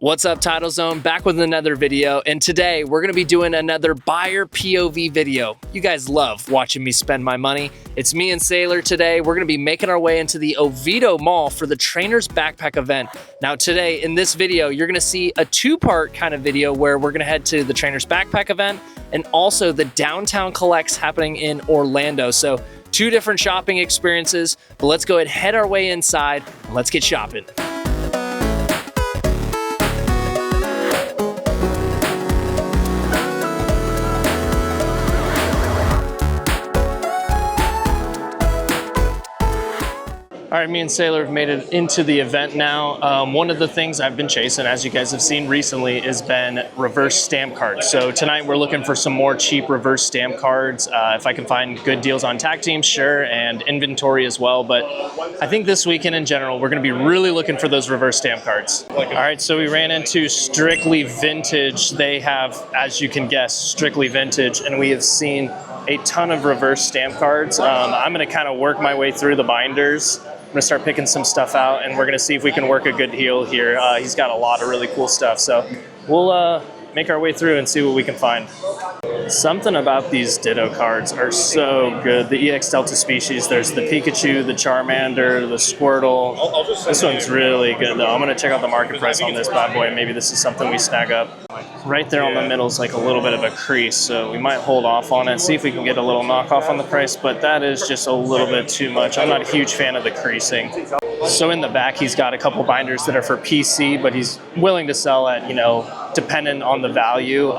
What's up, Title Zone? Back with another video, and today we're gonna be doing another buyer POV video. You guys love watching me spend my money. It's me and Sailor today. We're gonna be making our way into the Oviedo Mall for the Trainer's Backpack event. Now today, in this video, you're gonna see a two-part kind of video where we're gonna head to the Trainer's Backpack event and also the Downtown Collects happening in Orlando. So two different shopping experiences, but let's go ahead and head our way inside and let's get shopping. All right, me and Sailor have made it into the event now. One of the things I've been chasing, as you guys have seen recently, has been reverse stamp cards. So tonight we're looking for some more cheap reverse stamp cards. If I can find good deals on tag teams, sure, and inventory as well. But I think this weekend in general, we're gonna be really looking for those reverse stamp cards. All right, so we ran into Strictly Vintage. They have, as you can guess, Strictly Vintage, and we have seen a ton of reverse stamp cards. I'm gonna kind of work my way through the binders. I'm gonna start picking some stuff out, and we're gonna see if we can work a good deal here. He's got a lot of really cool stuff, so we'll make our way through and see what we can find. Something about these Ditto cards are so good. The EX Delta species, there's the Pikachu, the Charmander, the Squirtle. This one's really good though. I'm gonna check out the market price on this bad boy, and maybe this is something we snag up. Right there on the middle is like a little bit of a crease, so we might hold off on it, see if we can get a little knockoff on the price, but that is just a little bit too much. I'm not a huge fan of the creasing. So in the back, he's got a couple binders that are for PC, but he's willing to sell at, dependent on the value.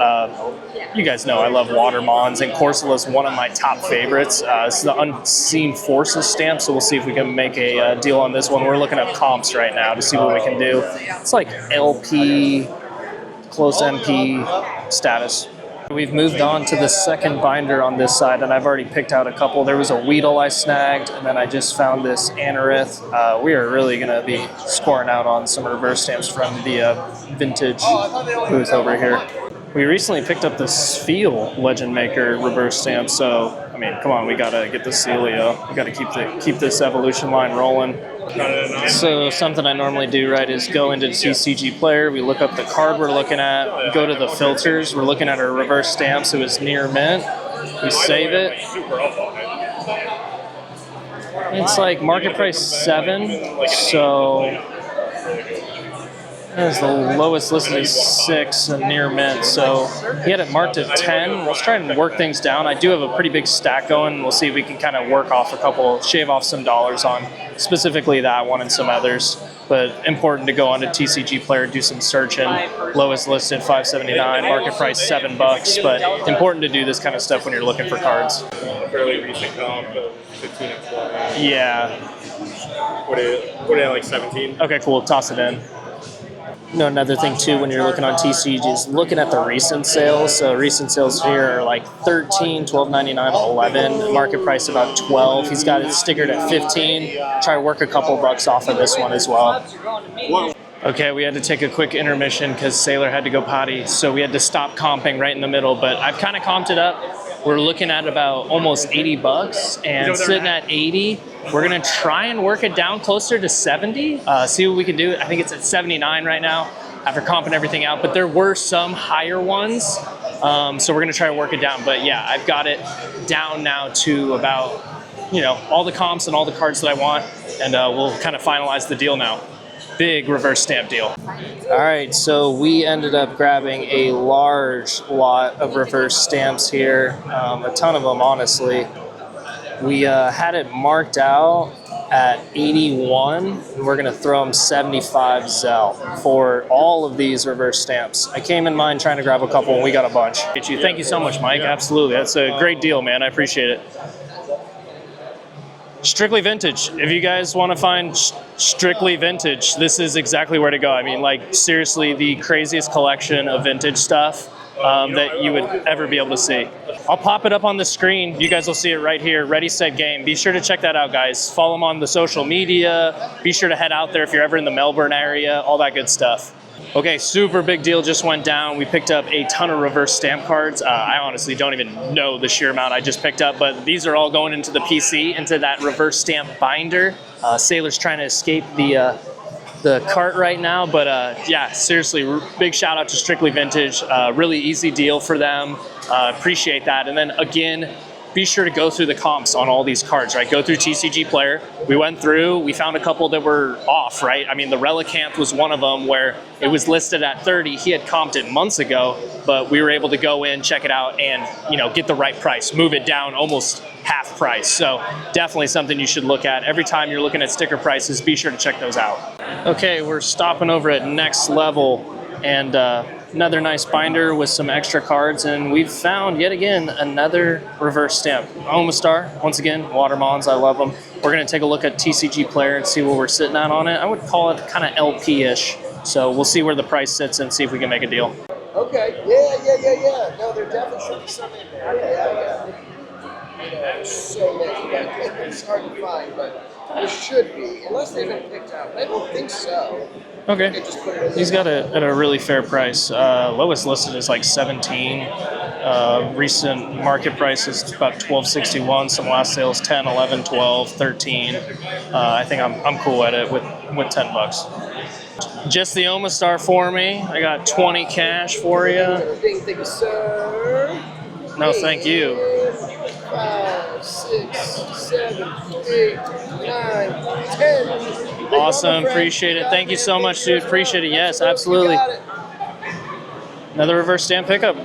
You guys know I love Watermons, and Corsola is one of my top favorites. This is the Unseen Forces stamp, so we'll see if we can make a deal on this one. We're looking at comps right now to see what we can do. It's like LP, close MP status. We've moved on to the second binder on this side, and I've already picked out a couple. There was a Weedle I snagged, and then I just found this Anorith. We are really going to be scoring out on some reverse stamps from the vintage booth over here. We recently picked up the Sfeel Legend Maker reverse stamp, so I mean, come on, we gotta get the Celio. We gotta keep this evolution line rolling. So something I normally do, right, is go into TCG Player. We look up the card we're looking at. We go to the filters. We're looking at our reverse stamp, so it's near mint. We save it. It's like market price 7, so that's the lowest listed is 6 and near mint, so he had it marked at 10. Let's try and work things down. I do have a pretty big stack going. We'll see if we can kind of work off shave off some dollars on specifically that one and some others. But important to go onto TCG Player, do some searching. Lowest listed $5.79, market price $7, but important to do this kind of stuff when you're looking for cards. Fairly recent comp, 15 and 4. Yeah. What are they, like 17? Okay, cool. Toss it in. Another thing too, when you're looking on TCG, is looking at the recent sales. So recent sales here are like 13, 12.99, 11. Market price about 12. He's got it stickered at 15. Try to work a couple bucks off of this one as well. Okay, we had to take a quick intermission because Sailor had to go potty, so we had to stop comping right in the middle. But I've kind of comped it up. We're looking at about almost 80 bucks and sitting at 80. We're gonna try and work it down closer to 70, see what we can do. I think it's at 79 right now after comping everything out, but there were some higher ones. So we're gonna try to work it down. But yeah, I've got it down now to about, all the comps and all the cards that I want, and we'll kind of finalize the deal now. Big reverse stamp deal. All right, so we ended up grabbing a large lot of reverse stamps here, a ton of them, honestly. We had it marked out at 81, and we're gonna throw them 75 Zell for all of these reverse stamps. I came in mind trying to grab a couple, and we got a bunch. Thank you so much, Mike. Absolutely, that's a great deal, man. I appreciate it. Strictly Vintage. If you guys want to find Strictly Vintage, this is exactly where to go. I mean, like, seriously, the craziest collection of vintage stuff that you would ever be able to see. I'll pop it up on the screen. You guys will see it right here. Ready, set, game. Be sure to check that out, guys. Follow them on the social media. Be sure to head out there if you're ever in the Melbourne area, all that good stuff. Okay, super big deal just went down. We picked up a ton of reverse stamp cards. I honestly don't even know the sheer amount I just picked up, but these are all going into the PC, into that reverse stamp binder. Sailor's trying to escape the the cart right now, but yeah, seriously, big shout out to Strictly Vintage. Really easy deal for them. Appreciate that. And then again, be sure to go through the comps on all these cards, right? Go through TCG Player. We went through, we found a couple that were off, right? I mean, the Relicanth was one of them where it was listed at 30. He had comped it months ago, but we were able to go in, check it out, and get the right price, move it down almost half price. So definitely something you should look at. Every time you're looking at sticker prices, be sure to check those out. Okay, we're stopping over at Next Level, and another nice binder with some extra cards, and we've found yet again another reverse stamp. Omastar, once again, Watermons, I love them. We're gonna take a look at TCG Player and see where we're sitting at on it. I would call it kind of LP-ish. So we'll see where the price sits and see if we can make a deal. Okay, yeah. No, there definitely should be some in there. Yeah. So many, but it's hard to find, but there should be, unless they've been picked out. I don't think so. Okay, he's got it at a really fair price. Lowest listed is like 17. Recent market price is about 12.61. Some last sales 10, 11, 12, 13. I think I'm cool at it with 10 bucks. Just the Omastar for me. I got 20 cash for you. Thank you, sir. No, thank you. 5, 6, 7, 8, 9, 10. Awesome, appreciate it. Thank you so much, dude. Appreciate it. Yes, absolutely. Another reverse stamp pickup.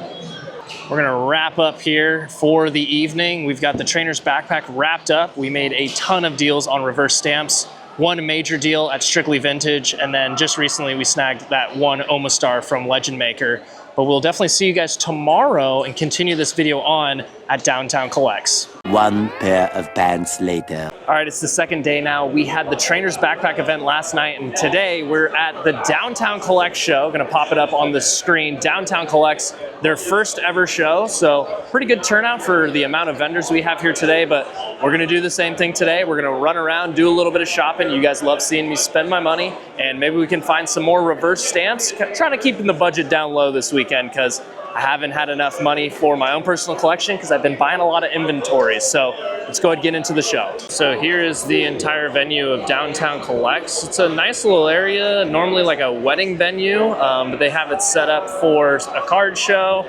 We're gonna wrap up here for the evening. We've got the trainer's backpack wrapped up. We made a ton of deals on reverse stamps. One major deal at Strictly Vintage, and then just recently we snagged that one Omastar from Legend Maker. But we'll definitely see you guys tomorrow and continue this video on at Downtown Collects. One pair of pants later. All right, it's the second day now. We had the Trainer's Backpack event last night, and today we're at the Downtown Collects show. Gonna pop it up on the screen. Downtown Collects, their first ever show, so pretty good turnout for the amount of vendors we have here today, but we're gonna do the same thing today. We're gonna run around, do a little bit of shopping. You guys love seeing me spend my money, and maybe we can find some more reverse stamps. Trying to keep the budget down low this weekend because I haven't had enough money for my own personal collection because I've been buying a lot of inventories. So let's go ahead and get into the show. So here is the entire venue of Downtown Collects. It's a nice little area, normally like a wedding venue, but they have it set up for a card show.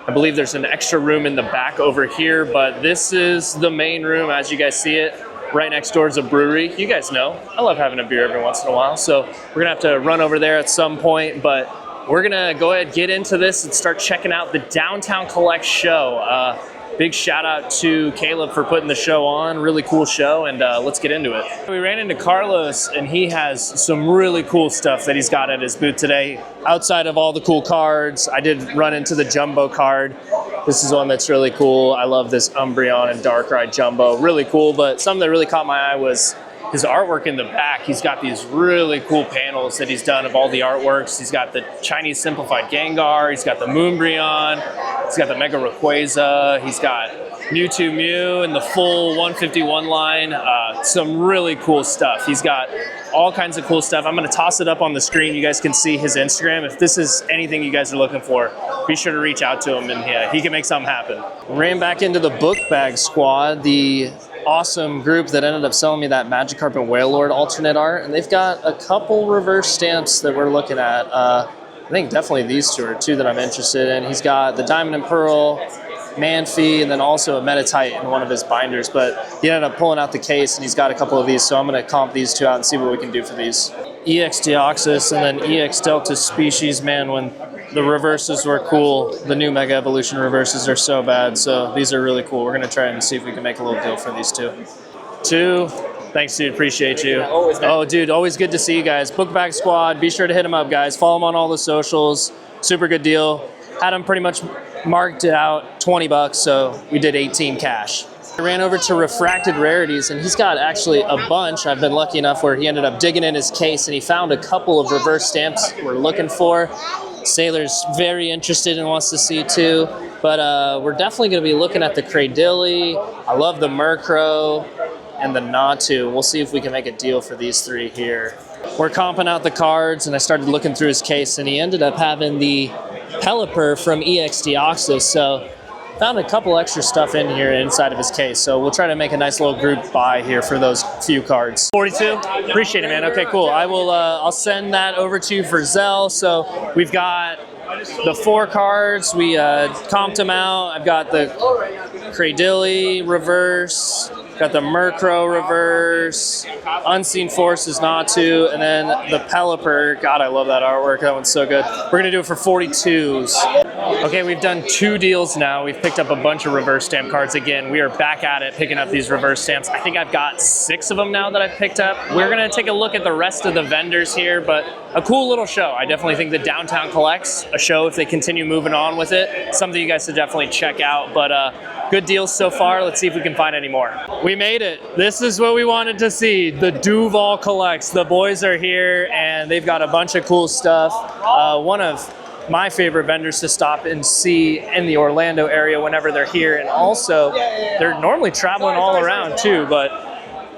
I believe there's an extra room in the back over here, but this is the main room as you guys see it. Right next door is a brewery. You guys know, I love having a beer every once in a while. So we're gonna have to run over there at some point, but we're gonna go ahead, get into this and start checking out the Downtown Collects show. Big shout out to Caleb for putting the show on, really cool show, and let's get into it. We ran into Carlos and he has some really cool stuff that he's got at his booth today. Outside of all the cool cards, I did run into the Jumbo card. This is one that's really cool. I love this Umbreon and Darkrai Jumbo, really cool, but something that really caught my eye was his artwork in the back. He's got these really cool panels that he's done of all the artworks. He's got the Chinese Simplified Gengar, he's got the Moonbreon, he's got the Mega Rayquaza, he's got Mewtwo Mew and the full 151 line. Some really cool stuff. He's got all kinds of cool stuff. I'm gonna toss it up on the screen. You guys can see his Instagram. If this is anything you guys are looking for, be sure to reach out to him and he can make something happen. Ran back into the book bag squad, the awesome group that ended up selling me that Magikarp and Wailord alternate art, and they've got a couple reverse stamps that we're looking at. I think definitely these two are two that I'm interested in. He's got the Diamond and Pearl, Manphy, and then also a Metatite in one of his binders, but he ended up pulling out the case and he's got a couple of these, so I'm gonna comp these two out and see what we can do for these. EX Deoxys and then EX Delta Species, man, when the reverses were cool, the new Mega Evolution reverses are so bad, so these are really cool. We're gonna try and see if we can make a little deal for these two. Thanks, dude, appreciate you. Oh, dude, always good to see you guys. Book Bag Squad, be sure to hit them up, guys. Follow them on all the socials, super good deal. Had them pretty much marked out 20 bucks, so we did 18 cash. I ran over to Refracted Rarities, and he's got actually a bunch. I've been lucky enough where he ended up digging in his case, and he found a couple of reverse stamps we're looking for. Sailor's very interested and wants to see too, but we're definitely going to be looking at the Cradilly. I love the Murkrow and the Natu. We'll see if we can make a deal for these three here. We're comping out the cards, and I started looking through his case, and he ended up having the Pelipper from EX Deoxys, so Found a couple extra stuff in here inside of his case, so we'll try to make a nice little group buy here for those few cards. 42? Appreciate it, man. Okay, cool. I will, I'll send that over to you for Zell. So we've got the 4 cards. We comped them out. I've got the Cradilly reverse, got the Murkrow reverse, Unseen Forces Natu, and then the Pelipper. God, I love that artwork. That one's so good. We're gonna do it for 42s. Okay, we've done 2 deals now. We've picked up a bunch of reverse stamp cards. Again, we are back at it, picking up these reverse stamps. I think I've got 6 of them now that I've picked up. We're gonna take a look at the rest of the vendors here, but a cool little show. I definitely think the Downtown Collects, a show if they continue moving on with it. Something you guys should definitely check out, but good deals so far. Let's see if we can find any more. We made it. This is what we wanted to see. The Duval Collects. The boys are here and they've got a bunch of cool stuff. One of my favorite vendors to stop and see in the Orlando area whenever they're here. And also, they're normally traveling all around too, but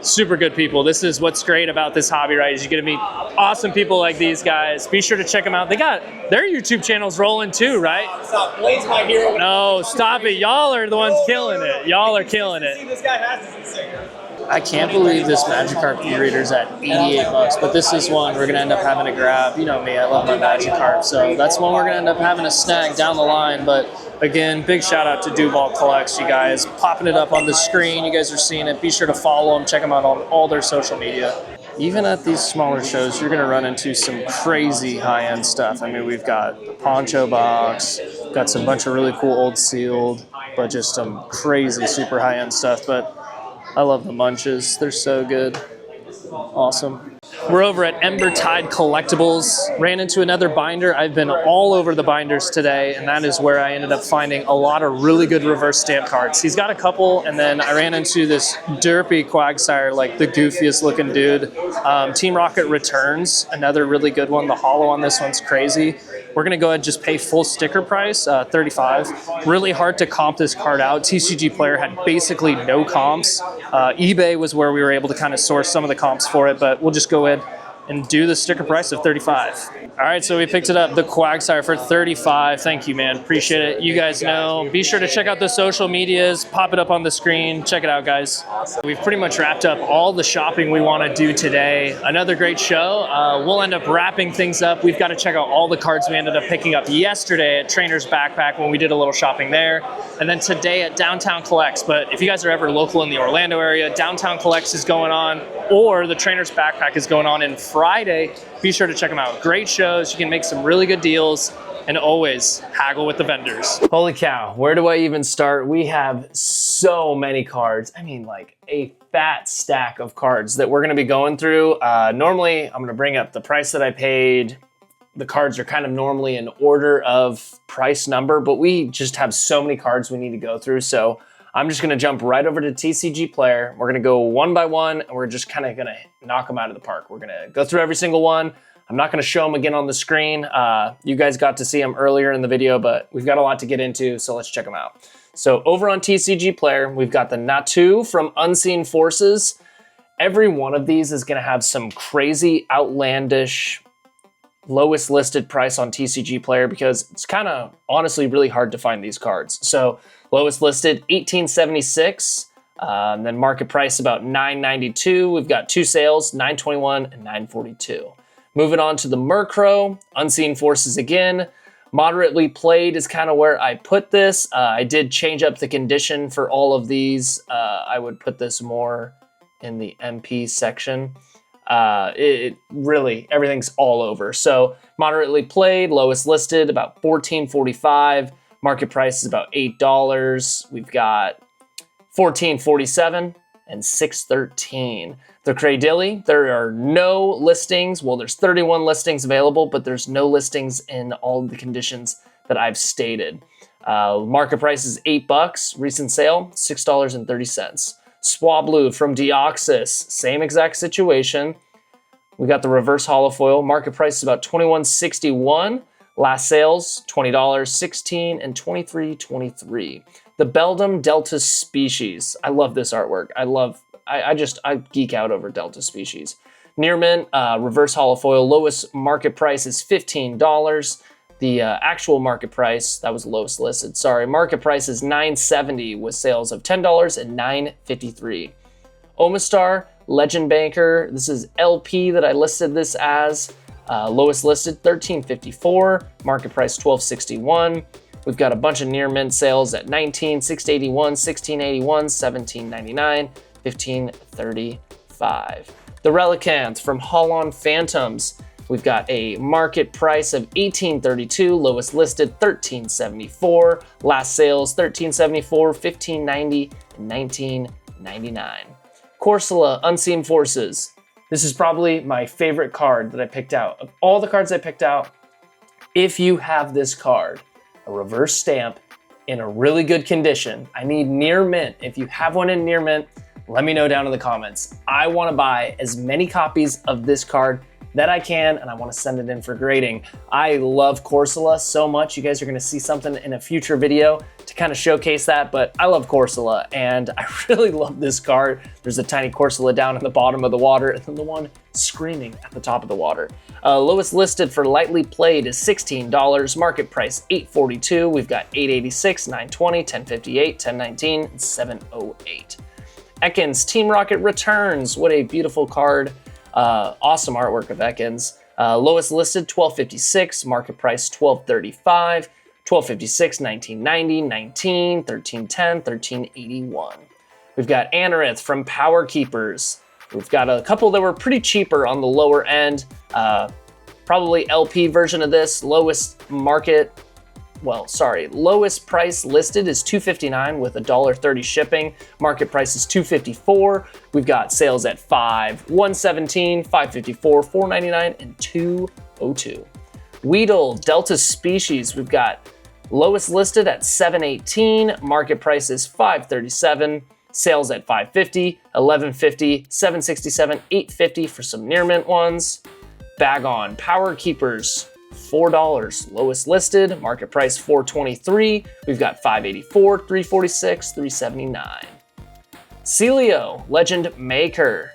super good people. This is what's great about this hobby, right? Is you get to meet awesome people like these guys. Be sure to check them out. They got their YouTube channels rolling too, right? Stop. Blade's my hero. No, stop it. Y'all are the ones killing it. Y'all are killing it. This guy has to be sick. I can't believe this Magikarp e-reader's at 88 bucks, but this is one we're gonna end up having to grab. You know me, I love my Magikarp, so that's one we're gonna end up having to snag down the line. But again, big shout out to Duval Collects, you guys. Popping it up on the screen, you guys are seeing it. Be sure to follow them, check them out on all their social media. Even at these smaller shows, you're gonna run into some crazy high-end stuff. I mean, we've got the Poncho box, got some bunch of really cool old sealed, but just some crazy super high-end stuff. But I love the munches. They're so good. Awesome. We're over at Ember Tide Collectibles. Ran into another binder. I've been all over the binders today, and that is where I ended up finding a lot of really good reverse stamp cards. He's got a couple, and then I ran into this derpy Quagsire, like the goofiest looking dude. Team Rocket Returns, another really good one. The holo on this one's crazy. We're gonna go ahead and just pay full sticker price, 35. Really hard to comp this card out. TCG Player had basically no comps. eBay was where we were able to kind of source some of the comps for it, but we'll just go ahead and do the sticker price of 35. All right, so we picked it up, the Quagsire for 35. Thank you, man, appreciate it. You guys know, be sure to check out the social medias, pop it up on the screen, check it out, guys. We've pretty much wrapped up all the shopping we wanna do today. Another great show. We'll end up wrapping things up. We've gotta check out all the cards we ended up picking up yesterday at Trainer's Backpack when we did a little shopping there. And then today at Downtown Collects. But if you guys are ever local in the Orlando area, Downtown Collects is going on, or the Trainer's Backpack is going on Friday. Be sure to check them out. Great shows. You can make some really good deals, and always haggle with the vendors. Holy cow, where do I even start? We have so many cards. I mean, like a fat stack of cards that we're gonna be going through. Normally, I'm gonna bring up the price that I paid. The cards are kind of normally in order of price number, but we just have so many cards we need to go through. So I'm just gonna jump right over to TCG Player. We're gonna go one by one, and we're just kind of gonna knock them out of the park. We're gonna go through every single one. I'm not gonna show them again on the screen. You guys got to see them earlier in the video, but we've got a lot to get into, so let's check them out. So over on TCG Player, we've got the Natu from Unseen Forces. Every one of these is gonna have some crazy, outlandish, lowest listed price on TCG Player because it's kind of honestly really hard to find these cards. So lowest listed, $18.76. Then market price about $9.92. We've got 2 sales, $9.21 and $9.42. Moving on to the Murkrow, Unseen Forces again. Moderately played is kind of where I put this. I did change up the condition for all of these. I would put this more in the MP section. It really, everything's all over. So moderately played, lowest listed, about $14.45. Market price is about $8. We've got $14.47 and $6.13. The Cradilly, there are no listings. Well, there's 31 listings available, but there's no listings in all of the conditions that I've stated. Market price is $8. Recent sale, $6.30. Swablu from Deoxys, same exact situation. We got the reverse holofoil. Market price is about $21.61. Last sales, $20, $16, and $23.23. The Beldum Delta Species. I love this artwork. I geek out over Delta Species. Near mint, reverse holofoil. Lowest market price is $15. The actual market price, that was lowest listed, sorry, market price is $9.70 with sales of $10 and $9.53. Omastar, Legend Banker, this is LP that I listed this as. Lowest listed, $13.54, market price $12.61. We've got a bunch of near mint sales at $19, $6.81, $16.81, $17.99, $15.35. The Relicanth from Holon Phantoms, we've got a market price of $18.32, lowest listed $13.74, last sales $13.74, $15.90, and $19.99. Corsola Unseen Forces. This is probably my favorite card that I picked out. Of all the cards I picked out, if you have this card, a reverse stamp in a really good condition, I need near mint. If you have one in near mint, let me know down in the comments. I want to buy as many copies of this card that I can, and I want to send it in for grading. I love Corsola so much. You guys are going to see something in a future video to kind of showcase that, but I love Corsola, and I really love this card. There's a tiny Corsola down at the bottom of the water, and then the one screaming at the top of the water. Lowest listed for lightly played is $16, market price $8.42. We've got $8.86, $9.20, $10.58, $10.19, and $7.08. Ekans Team Rocket Returns. What a beautiful card. Awesome artwork of Ekans. Lowest listed $12.56, market price $12.35, $12.56, $19.90, $19, $13.10, $13.81. We've got Anorith from Power Keepers. We've got a couple that were pretty cheaper on the lower end. Probably LP version of this. Lowest price listed is $2.59 with $1.30 shipping. Market price is $2.54. We've got sales at $5, $1.17, $5.54, $4.99, and $2.02. Weedle Delta Species. We've got lowest listed at $7.18. Market price is $5.37. Sales at $5.50, $11.50, $7.67, $8.50 for some near mint ones. Bag on Power Keepers. $4, lowest listed, market price $4.23. We've got $5.84, $3.46, $3.79. Celio, Legend Maker.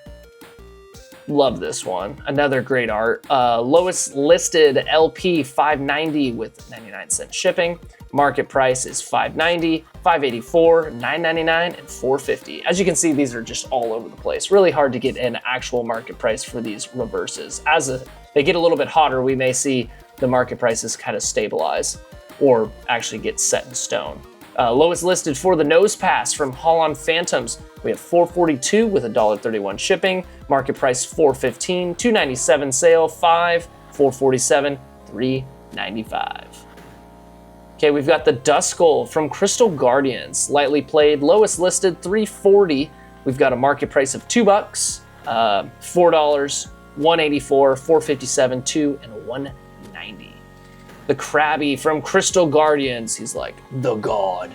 Love this one. Another great art. Lowest listed LP $5.90 with 99-cent shipping. Market price is $5.90, $5.84, $9.99, and $4.50. As you can see, these are just all over the place. Really hard to get an actual market price for these reverses. As they get a little bit hotter, we may see the market prices kind of stabilize or actually get set in stone. Lowest listed for the Nose Pass from Holon Phantoms, we have $4.42 with $1.31 shipping. Market price $4.15, $2.97 sale, $5, $4.47, $3.95. Okay, we've got the Duskull from Crystal Guardians, lightly played, lowest listed $3.40. We've got a market price of $2, $4, $1.84, $4.57, $2, and a $1.90. The Krabby from Crystal Guardians, he's like the god,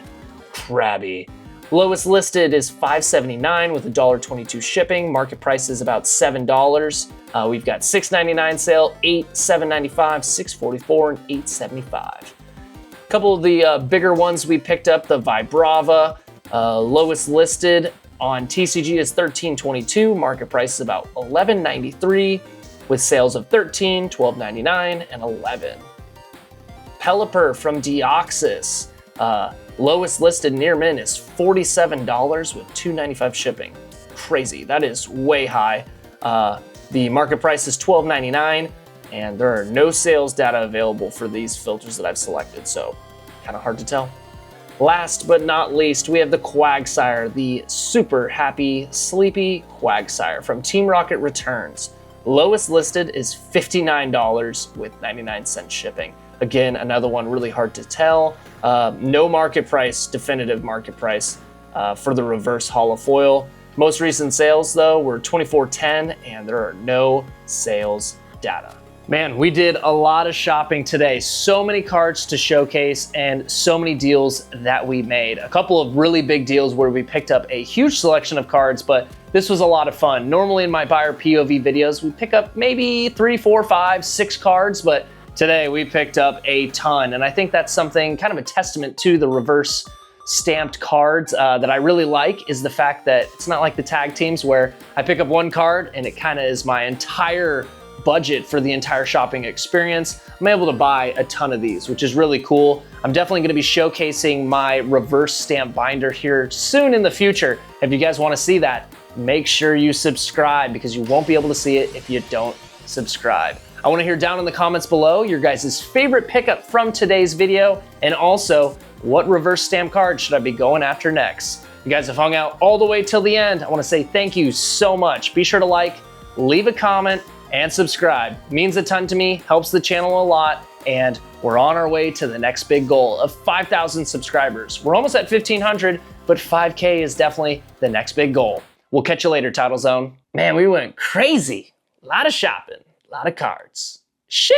Krabby. Lowest listed is $5.79 with $1.22 shipping. Market price is about $7. We've got $6.99 sale, $8, $7.95, $6.44, and $8.75. Couple of the bigger ones we picked up, the Vibrava, lowest listed on TCG is $13.22. Market price is about $11.93 with sales of $13, $12.99, and $11. Pelipper from Deoxys, lowest listed near mint is $47 with $2.95 shipping. Crazy, that is way high. The market price is $12.99. And there are no sales data available for these filters that I've selected, so kind of hard to tell. Last but not least, we have the Quagsire, the super happy, sleepy Quagsire from Team Rocket Returns. Lowest listed is $59 with 99-cent shipping. Again, another one really hard to tell. No market price, definitive market price for the reverse holofoil. Most recent sales, though, were $24.10, and there are no sales data. Man, we did a lot of shopping today. So many cards to showcase and so many deals that we made. A couple of really big deals where we picked up a huge selection of cards, but this was a lot of fun. Normally in my buyer POV videos, we pick up maybe 3, 4, 5, 6 cards, but today we picked up a ton. And I think that's something kind of a testament to the reverse stamped cards that I really like, is the fact that it's not like the tag teams where I pick up one card and it kind of is my entire budget for the entire shopping experience, I'm able to buy a ton of these, which is really cool. I'm definitely gonna be showcasing my reverse stamp binder here soon in the future. If you guys wanna see that, make sure you subscribe because you won't be able to see it if you don't subscribe. I wanna hear down in the comments below your guys' favorite pickup from today's video, and also what reverse stamp card should I be going after next. You guys have hung out all the way till the end. I wanna say thank you so much. Be sure to like, leave a comment, and subscribe. It means a ton to me, helps the channel a lot, and we're on our way to the next big goal of 5,000 subscribers. We're almost at 1,500, but 5K is definitely the next big goal. We'll catch you later, Title Zone. Man, we went crazy. A lot of shopping, a lot of cards. Sheesh!